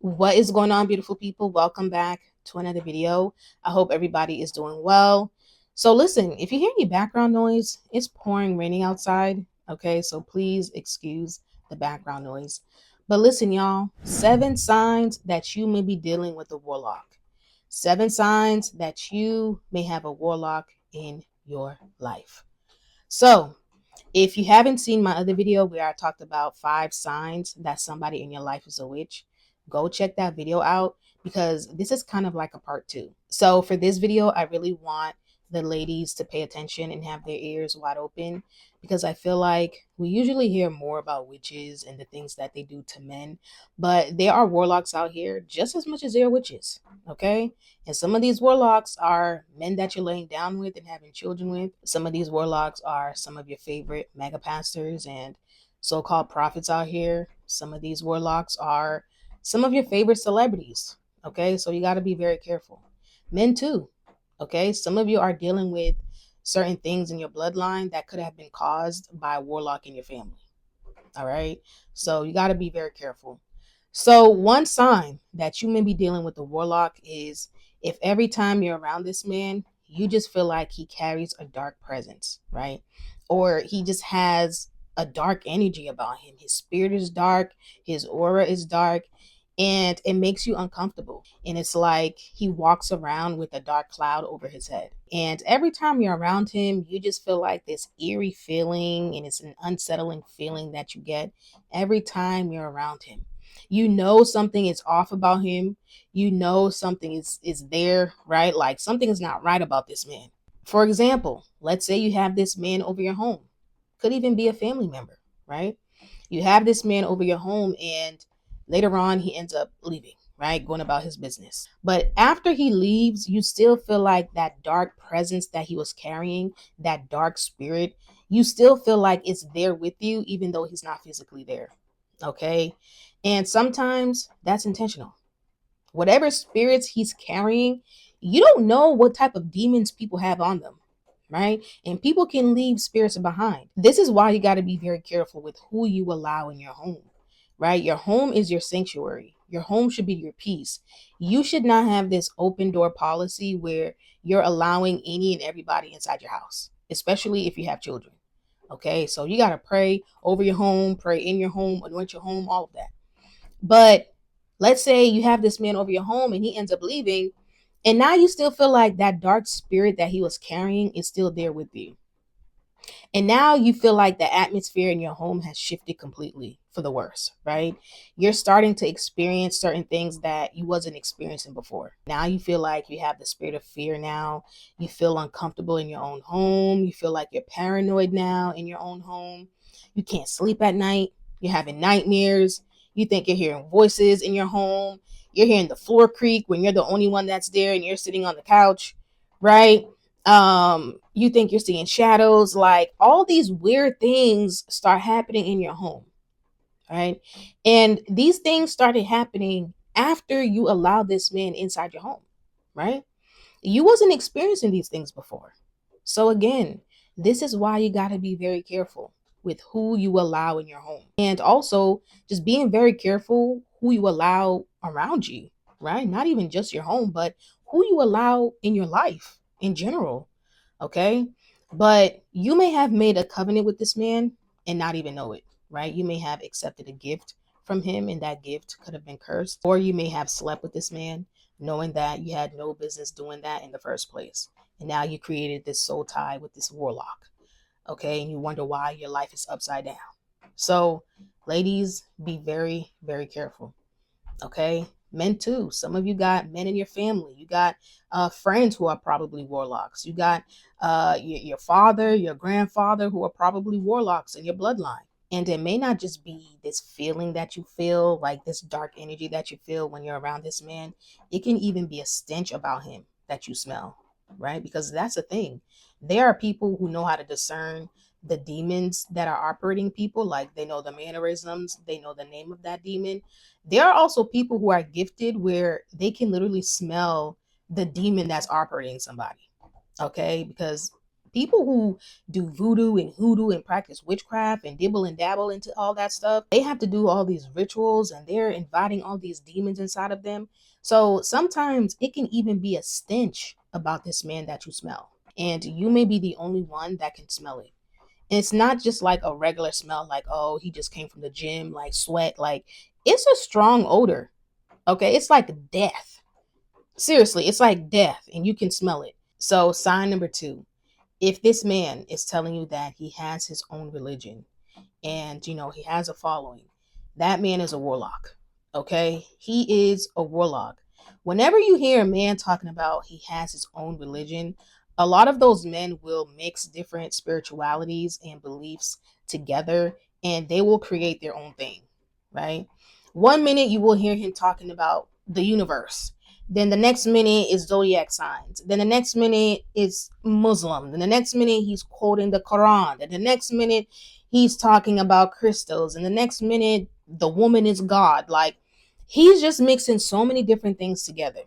What is going on, beautiful people? Welcome back to another video. I hope everybody is doing well. So listen, if you hear any background noise, it's pouring raining outside. Okay, so please excuse the background noise. But listen, y'all, 7 signs that you may be dealing with a warlock. 7 signs that you may have a warlock in your life. So if you haven't seen my other video where I talked about 5 signs that somebody in your life is a witch, go check that video out because this is kind of like a part 2. So for this video, I really want the ladies to pay attention and have their ears wide open because I feel like we usually hear more about witches and the things that they do to men, but there are warlocks out here just as much as there are witches, okay? And some of these warlocks are men that you're laying down with and having children with. Some of these warlocks are some of your favorite mega pastors and so-called prophets out here. Some of these warlocks are some of your favorite celebrities. Okay, so you got to be very careful. Men too. Okay, some of you are dealing with certain things in your bloodline that could have been caused by a warlock in your family. All right, so you got to be very careful. So, one sign that you may be dealing with a warlock is if every time you're around this man, you just feel like he carries a dark presence, right? Or he just has a dark energy about him. His spirit is dark, his aura is dark, and it makes you uncomfortable. And it's like he walks around with a dark cloud over his head. And every time you're around him, you just feel like this eerie feeling, and it's an unsettling feeling that you get every time you're around him. You know something is off about him. You know something is there, right? Like something is not right about this man. For example, let's say you have this man over your home. Could even be a family member, right? You have this man over your home and later on he ends up leaving, right? Going about his business. But after he leaves, you still feel like that dark presence that he was carrying, that dark spirit, you still feel like it's there with you even though he's not physically there. Okay? And sometimes that's intentional. Whatever spirits he's carrying, you don't know what type of demons people have on them, right? And people can leave spirits behind. This is why you got to be very careful with who you allow in your home, right? Your home is your sanctuary. Your home should be your peace. You should not have this open door policy where you're allowing any and everybody inside your house, especially if you have children. Okay, so you got to pray over your home, pray in your home, anoint your home, all of that. But let's say you have this man over your home and he ends up leaving, and now you still feel like that dark spirit that he was carrying is still there with you. And now you feel like the atmosphere in your home has shifted completely for the worse, right? You're starting to experience certain things that you wasn't experiencing before. Now you feel like you have the spirit of fear now. You feel uncomfortable in your own home. You feel like you're paranoid now in your own home. You can't sleep at night. You're having nightmares. You think you're hearing voices in your home. You're hearing the floor creak when you're the only one that's there and you're sitting on the couch, right? You think you're seeing shadows, like all these weird things start happening in your home, right? And these things started happening after you allowed this man inside your home, right? You wasn't experiencing these things before. So again, this is why you got to be very careful with who you allow in your home, and also just being very careful who you allow around you, right? Not even just your home, but who you allow in your life in general. Okay, but you may have made a covenant with this man and not even know it, right? You may have accepted a gift from him and that gift could have been cursed, or you may have slept with this man knowing that you had no business doing that in the first place. And now you created this soul tie with this warlock. Okay. And you wonder why your life is upside down. So, ladies, be very, very careful. Okay. Men too. Some of you got men in your family. You got friends who are probably warlocks. You got your father, your grandfather who are probably warlocks in your bloodline. And it may not just be this feeling that you feel, like this dark energy that you feel when you're around this man. It can even be a stench about him that you smell, right? Because that's the thing. There are people who know how to discern the demons that are operating people, like they know the mannerisms, they know the name of that demon. There are also people who are gifted where they can literally smell the demon that's operating somebody, okay? Because People who do voodoo and hoodoo and practice witchcraft and dibble and dabble into all that stuff, they have to do all these rituals and they're inviting all these demons inside of them. So sometimes it can even be a stench about this man that you smell. And you may be the only one that can smell it. And it's not just like a regular smell, like, oh, he just came from the gym, like sweat. Like, it's a strong odor. Okay. It's like death. Seriously, it's like death, and you can smell it. So, sign number 2, if this man is telling you that he has his own religion and he has a following, that man is a warlock. Okay, he is a warlock. Whenever you hear a man talking about he has his own religion, a lot of those men will mix different spiritualities and beliefs together, and they will create their own thing, right? One minute you will hear him talking about the universe, then the next minute is zodiac signs. Then the next minute is Muslim. Then the next minute he's quoting the Quran. Then the next minute he's talking about crystals. And the next minute the woman is God. Like, he's just mixing so many different things together,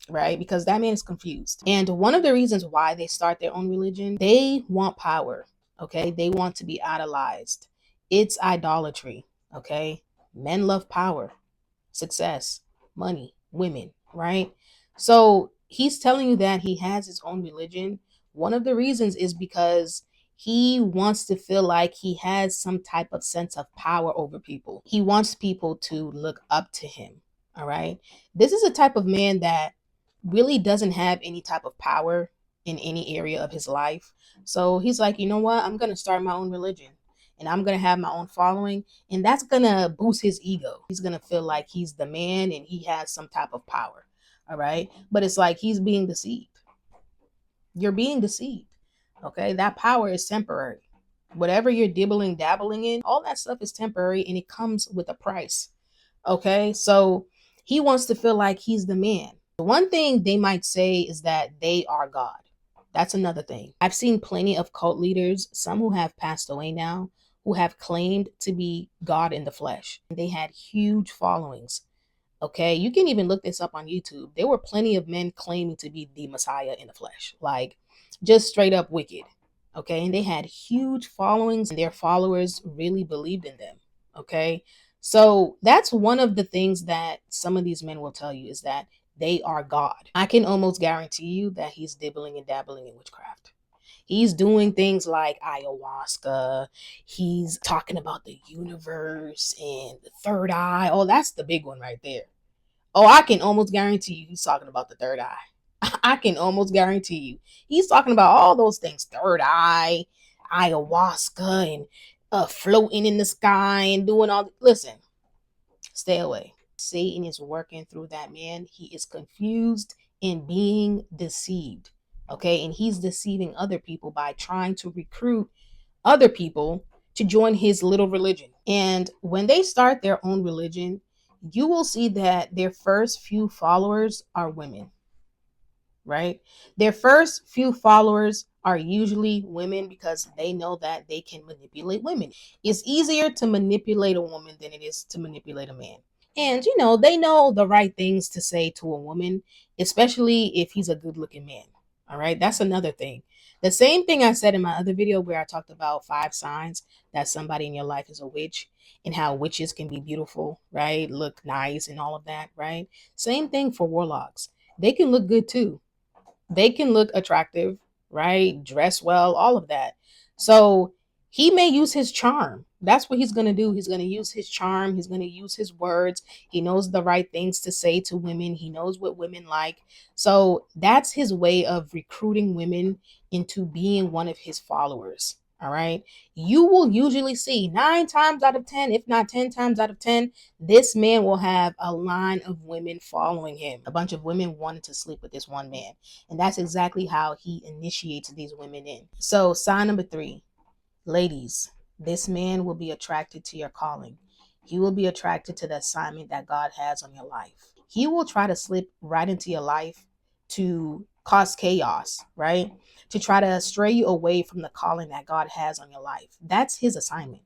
right? Because that man is confused. And one of the reasons why they start their own religion, they want power. Okay, they want to be idolized. It's idolatry. Okay, men love power, success, money, women, right? So he's telling you that he has his own religion. One of the reasons is because he wants to feel like he has some type of sense of power over people. He wants people to look up to him. All right. This is a type of man that really doesn't have any type of power in any area of his life. So he's like, you know what? I'm going to start my own religion and I'm going to have my own following. And that's going to boost his ego. He's going to feel like he's the man and he has some type of power. All right. But it's like he's being deceived. You're being deceived. Okay. That power is temporary. Whatever you're dabbling in, all that stuff is temporary and it comes with a price. Okay. So he wants to feel like he's the man. The one thing they might say is that they are God. That's another thing. I've seen plenty of cult leaders, some who have passed away now, who have claimed to be God in the flesh. They had huge followings. Okay, you can even look this up on YouTube. There were plenty of men claiming to be the Messiah in the flesh, like just straight up wicked. Okay, and they had huge followings and their followers really believed in them. Okay, so that's one of the things that some of these men will tell you is that they are God. I can almost guarantee you that he's dibbling and dabbling in witchcraft. He's doing things like ayahuasca. He's talking about the universe and the third eye. Oh, that's the big one right there. Oh, I can almost guarantee you he's talking about the third eye. I can almost guarantee you he's talking about all those things: third eye, ayahuasca, and floating in the sky and doing all. Listen, stay away. Satan is working through that man. He is confused and being deceived. Okay. And he's deceiving other people by trying to recruit other people to join his little religion. And when they start their own religion, you will see that their first few followers are women, right? Their first few followers are usually women because they know that they can manipulate women. It's easier to manipulate a woman than it is to manipulate a man. And, they know the right things to say to a woman, especially if he's a good looking man. All right. That's another thing. The same thing I said in my other video where I talked about 5 signs that somebody in your life is a witch and how witches can be beautiful, right? Look nice and all of that, right? Same thing for warlocks. They can look good too. They can look attractive, right? Dress well, all of that. So he may use his charm. That's what he's going to do. He's going to use his charm. He's going to use his words. He knows the right things to say to women. He knows what women like. So that's his way of recruiting women into being one of his followers. All right. You will usually see 9 times out of 10, if not 10 times out of 10, this man will have a line of women following him. A bunch of women wanted to sleep with this one man. And that's exactly how he initiates these women in. So sign number 3, ladies, this man will be attracted to your calling. He will be attracted to the assignment that God has on your life. He will try to slip right into your life to cause chaos, right? To try to stray you away from the calling that God has on your life. That's his assignment.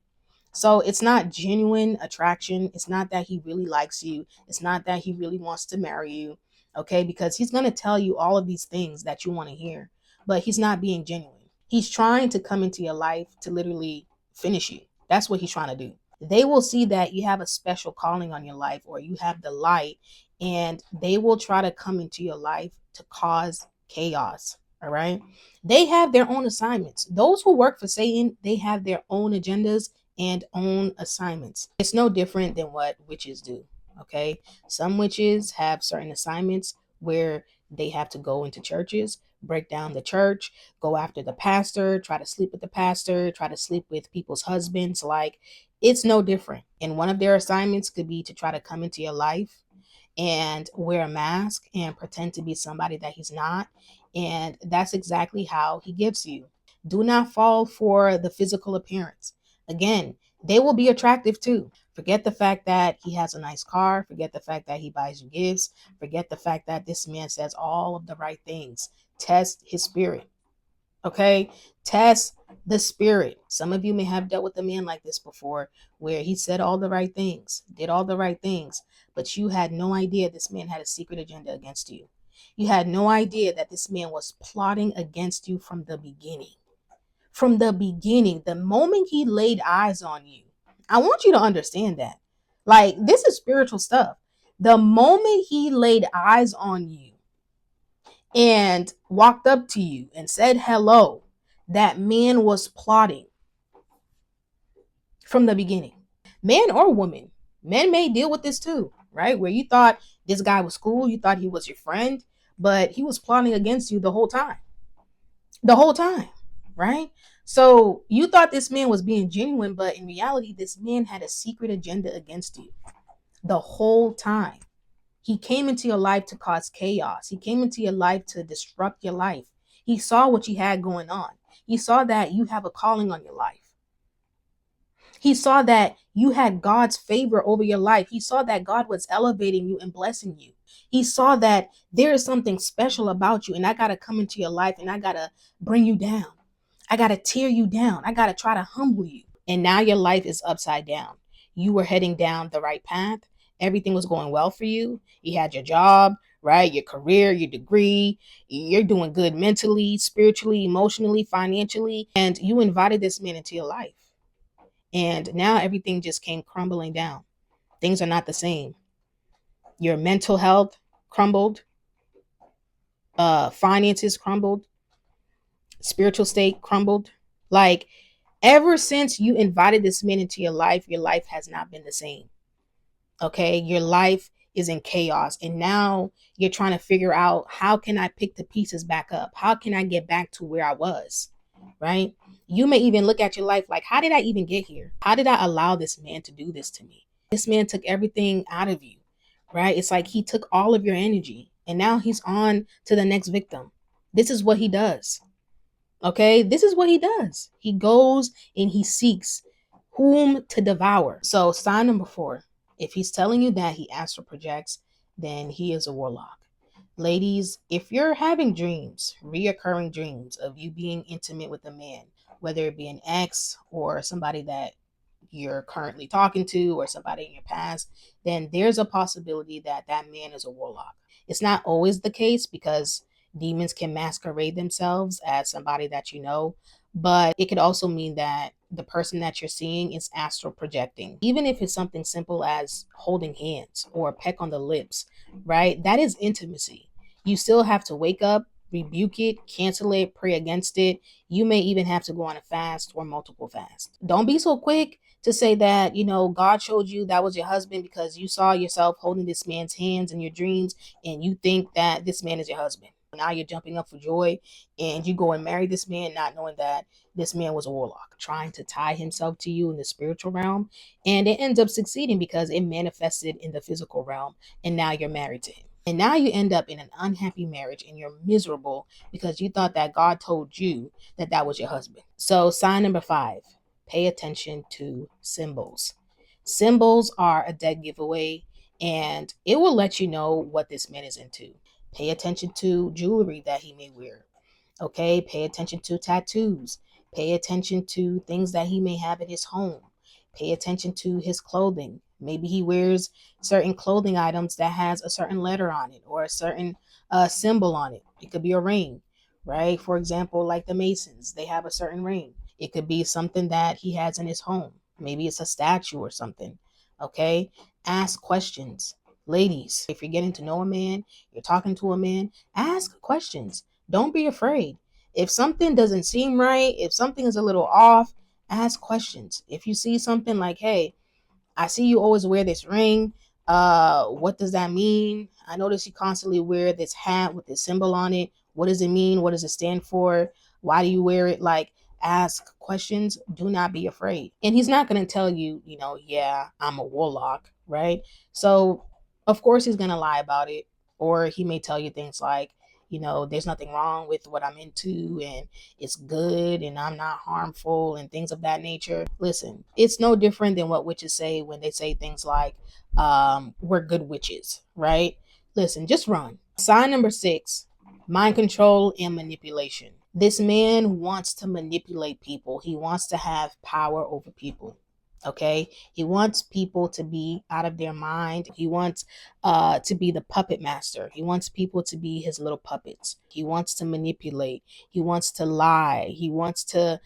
So it's not genuine attraction. It's not that he really likes you. It's not that he really wants to marry you, okay? Because he's going to tell you all of these things that you want to hear, but he's not being genuine. He's trying to come into your life to literally finish you. That's what he's trying to do. They will see that you have a special calling on your life, or you have the light, and they will try to come into your life to cause chaos. All right. They have their own assignments. Those who work for Satan, they have their own agendas and own assignments. It's no different than what witches do. Okay. Some witches have certain assignments where they have to go into churches, break down the church, go after the pastor, try to sleep with the pastor, try to sleep with people's husbands. Like, it's no different. And one of their assignments could be to try to come into your life and wear a mask and pretend to be somebody that he's not. And that's exactly how he gets you. Do not fall for the physical appearance. Again, they will be attractive too. Forget the fact that he has a nice car. Forget the fact that he buys you gifts. Forget the fact that this man says all of the right things. Test his spirit. Okay? Test the spirit. Some of you may have dealt with a man like this before, where he said all the right things, did all the right things, but you had no idea this man had a secret agenda against you. You had no idea that this man was plotting against you from the beginning. From the beginning, the moment he laid eyes on you, I want you to understand that. Like, this is spiritual stuff. The moment he laid eyes on you and walked up to you and said hello, that man was plotting from the beginning. Man or woman, men may deal with this too, right? Where you thought this guy was cool, you thought he was your friend, but he was plotting against you the whole time. The whole time, right? So you thought this man was being genuine, but in reality, this man had a secret agenda against you the whole time. He came into your life to cause chaos. He came into your life to disrupt your life. He saw what you had going on. He saw that you have a calling on your life. He saw that you had God's favor over your life. He saw that God was elevating you and blessing you. He saw that there is something special about you, and I got to come into your life and I got to bring you down. I got to tear you down. I got to try to humble you. And now your life is upside down. You were heading down the right path. Everything was going well for you. You had your job, right? Your career, your degree. You're doing good mentally, spiritually, emotionally, financially. And you invited this man into your life. And now everything just came crumbling down. Things are not the same. Your mental health crumbled. Finances crumbled. Spiritual state crumbled. Like, ever since you invited this man into your life has not been the same. Okay, your life is in chaos, and now you're trying to figure out, how can I pick the pieces back up? How can I get back to where I was? Right? You may even look at your life like, how did I even get here? How did I allow this man to do this to me? This man took everything out of you, right? It's like he took all of your energy, and now he's on to the next victim. This is what he does. Okay, this is what he does. He goes and he seeks whom to devour. So sign number 4. If he's telling you that he astral projects, then he is a warlock. Ladies, if you're having dreams, reoccurring dreams of you being intimate with a man, whether it be an ex or somebody that you're currently talking to or somebody in your past, then there's a possibility that that man is a warlock. It's not always the case, because demons can masquerade themselves as somebody that you know, but it could also mean that the person that you're seeing is astral projecting. Even if it's something simple as holding hands or a peck on the lips, right? That is intimacy. You still have to wake up, rebuke it, cancel it, pray against it. You may even have to go on a fast or multiple fasts. Don't be so quick to say that, God showed you that was your husband because you saw yourself holding this man's hands in your dreams, and you think that this man is your husband. Now you're jumping up for joy, and you go and marry this man, not knowing that this man was a warlock, trying to tie himself to you in the spiritual realm. And it ends up succeeding because it manifested in the physical realm, and now you're married to him. And now you end up in an unhappy marriage, and you're miserable because you thought that God told you that that was your husband. So sign number 5, pay attention to symbols. Symbols are a dead giveaway, and it will let you know what this man is into. Pay attention to jewelry that he may wear. Okay, pay attention to tattoos. Pay attention to things that he may have in his home. Pay attention to his clothing. Maybe he wears certain clothing items that has a certain letter on it or a certain symbol on it. It could be a ring, right? For example, like the Masons, they have a certain ring. It could be something that he has in his home. Maybe it's a statue or something. Okay? Ask questions. Ladies, if you're getting to know a man, you're talking to a man, ask questions. Don't be afraid. If something doesn't seem right, if something is a little off, ask questions. If you see something like, hey, I see you always wear this ring. What does that mean? I notice you constantly wear this hat with this symbol on it. What does it mean? What does it stand for? Why do you wear it? Like, ask questions. Do not be afraid. And he's not going to tell you, yeah, I'm a warlock, right? So, of course, he's going to lie about it. Or he may tell you things like, there's nothing wrong with what I'm into and it's good and I'm not harmful and things of that nature. Listen, it's no different than what witches say when they say things like, we're good witches, right? Listen, just run. Sign number 6, mind control and manipulation. This man wants to manipulate people. He wants to have power over people. Okay, he wants people to be out of their mind. He wants to be the puppet master. He wants people to be his little puppets. He wants to manipulate. He wants to lie. He wants to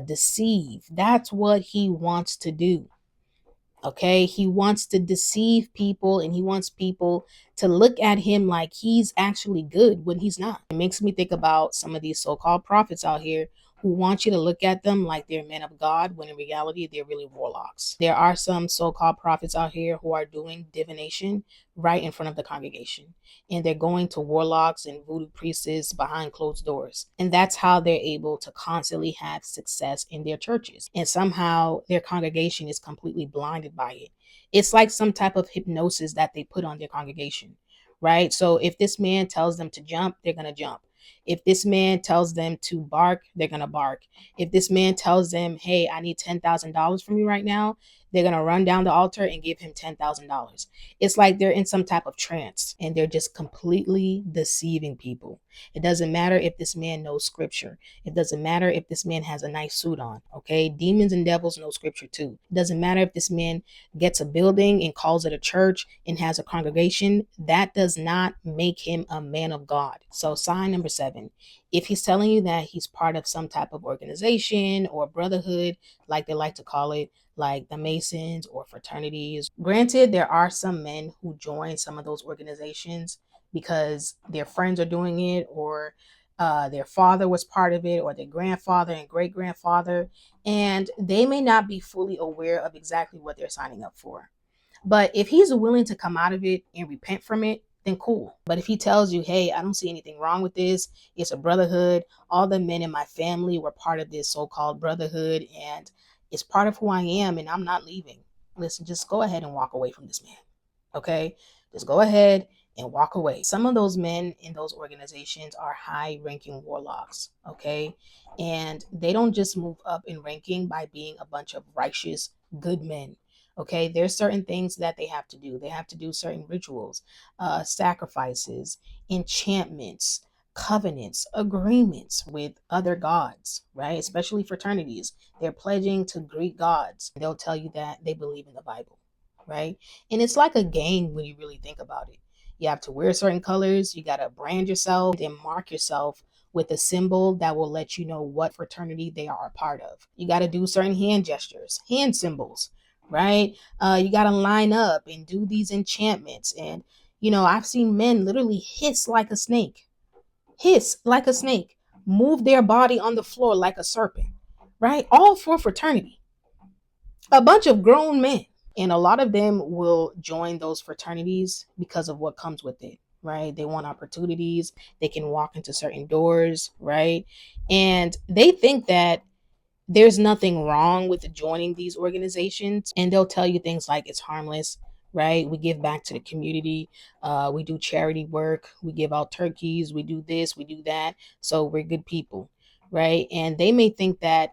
deceive. That's what he wants to do. Okay, he wants to deceive people and he wants people to look at him like he's actually good when he's not. It makes me think about some of these so-called prophets out here who want you to look at them like they're men of God when in reality they're really warlocks. There are some so-called prophets out here who are doing divination right in front of the congregation, and they're going to warlocks and voodoo priestess behind closed doors, and that's how they're able to constantly have success in their churches, and somehow their congregation is completely blinded by it. It's like some type of hypnosis that they put on their congregation, right? So if this man tells them to jump, they're going to jump. If this man tells them to bark, they're going to bark. If this man tells them, hey, I need $10,000 from you right now, they're going to run down the altar and give him $10,000. It's like they're in some type of trance and they're just completely deceiving people. It doesn't matter if this man knows scripture. It doesn't matter if this man has a nice suit on. Okay. Demons and devils know scripture too. It doesn't matter if this man gets a building and calls it a church and has a congregation. That does not make him a man of God. So, sign number 7. If he's telling you that he's part of some type of organization or brotherhood, like they like to call it, like the Masons or fraternities. Granted, there are some men who join some of those organizations because their friends are doing it, or their father was part of it, or their grandfather and great grandfather, and they may not be fully aware of exactly what they're signing up for. But if he's willing to come out of it and repent from it, then cool. But if he tells you, hey, I don't see anything wrong with this, it's a brotherhood, all the men in my family were part of this so-called brotherhood, and it's part of who I am, and I'm not leaving. Listen, just go ahead and walk away from this man. Okay? Just go ahead and walk away. Some of those men in those organizations are high ranking warlocks. Okay? And they don't just move up in ranking by being a bunch of righteous, good men. Okay, there's certain things that they have to do. They have to do certain rituals, sacrifices, enchantments, covenants, agreements with other gods, right? Especially fraternities. They're pledging to Greek gods. They'll tell you that they believe in the Bible, right? And it's like a game when you really think about it. You have to wear certain colors, you got to brand yourself and mark yourself with a symbol that will let you know what fraternity they are a part of. You got to do certain hand gestures, hand symbols, right? You got to line up and do these enchantments. And, I've seen men literally hiss like a snake, move their body on the floor like a serpent, right? All for fraternity. A bunch of grown men. And a lot of them will join those fraternities because of what comes with it, right? They want opportunities. They can walk into certain doors, right? And they think that there's nothing wrong with joining these organizations, and they'll tell you things like it's harmless, right? We give back to the community, we do charity work, we give out turkeys, we do this, we do that, so we're good people, right? And they may think that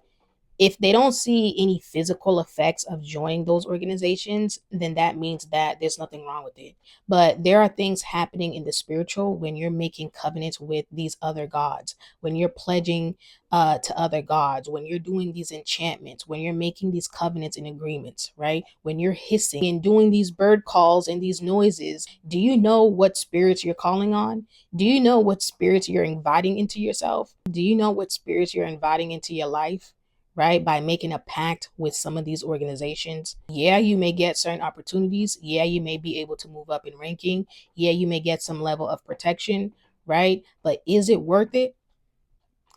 If they don't see any physical effects of joining those organizations, then that means that there's nothing wrong with it. But there are things happening in the spiritual when you're making covenants with these other gods, when you're pledging to other gods, when you're doing these enchantments, when you're making these covenants and agreements, right? When you're hissing and doing these bird calls and these noises, do you know what spirits you're calling on? Do you know what spirits you're inviting into yourself? Do you know what spirits you're inviting into your life? Right? By making a pact with some of these organizations. Yeah, you may get certain opportunities. Yeah, you may be able to move up in ranking. Yeah, you may get some level of protection, right? But is it worth it?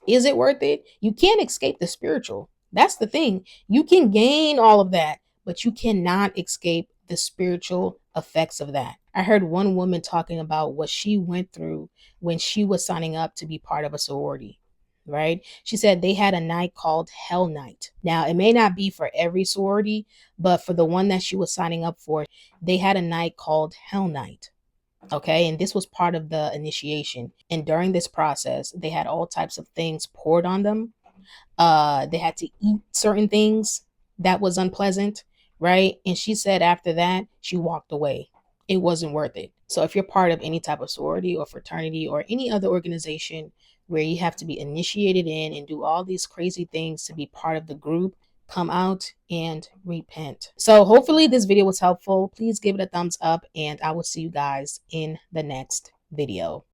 Is it worth it? You can't escape the spiritual. That's the thing. You can gain all of that, but you cannot escape the spiritual effects of that. I heard one woman talking about what she went through when she was signing up to be part of a sorority, right? She said they had a night called Hell Night. Now, it may not be for every sorority, but for the one that she was signing up for, they had a night called Hell Night. Okay. And this was part of the initiation. And during this process, they had all types of things poured on them. They had to eat certain things that was unpleasant, right? And she said after that, she walked away. It wasn't worth it. So if you're part of any type of sorority or fraternity or any other organization where you have to be initiated in and do all these crazy things to be part of the group, come out and repent. So hopefully this video was helpful. Please give it a thumbs up and I will see you guys in the next video.